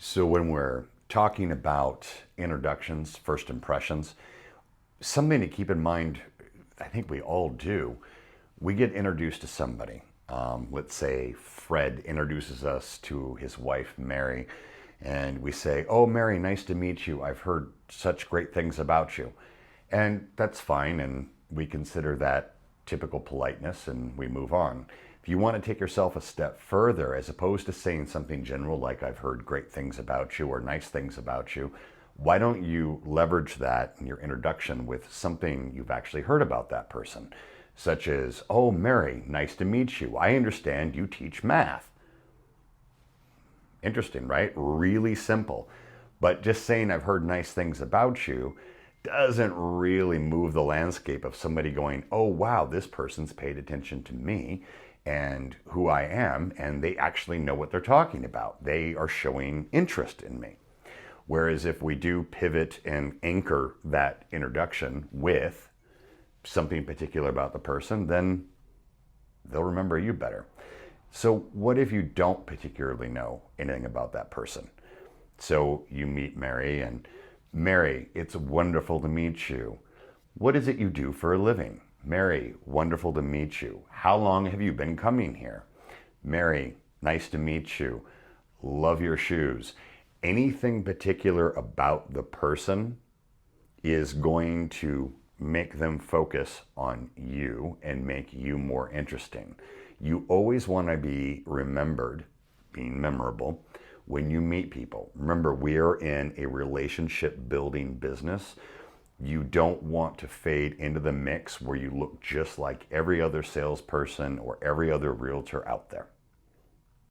So when we're talking about introductions, first impressions, something to keep in mind, I think we all do, we get introduced to somebody. Let's say Fred introduces us to his wife, Mary, and we say, "Oh, Mary, nice to meet you. I've heard such great things about you." And that's fine, and we consider that typical politeness and we move on. If you want to take yourself a step further, as opposed to saying something general like "I've heard great things about you" or "nice things about you," why don't you leverage that in your introduction with something you've actually heard about that person? Such as, "Oh, Mary, nice to meet you. I understand you teach math." Interesting, right? Really simple. But just saying "I've heard nice things about you" doesn't really move the landscape of somebody going, "Oh, wow, this person's paid attention to me and who I am, and they actually know what they're talking about. They are showing interest in me." Whereas if we do pivot and anchor that introduction with something particular about the person, then they'll remember you better. So what if you don't particularly know anything about that person? So you meet Mary, and "Mary, it's wonderful to meet you. What is it you do for a living?" "Mary, wonderful to meet you. How long have you been coming here?" "Mary, nice to meet you. Love your shoes." Anything particular about the person is going to make them focus on you and make you more interesting. You always want to be remembered, being memorable, when you meet people. Remember, we are in a relationship building business. You don't want to fade into the mix where you look just like every other salesperson or every other realtor out there.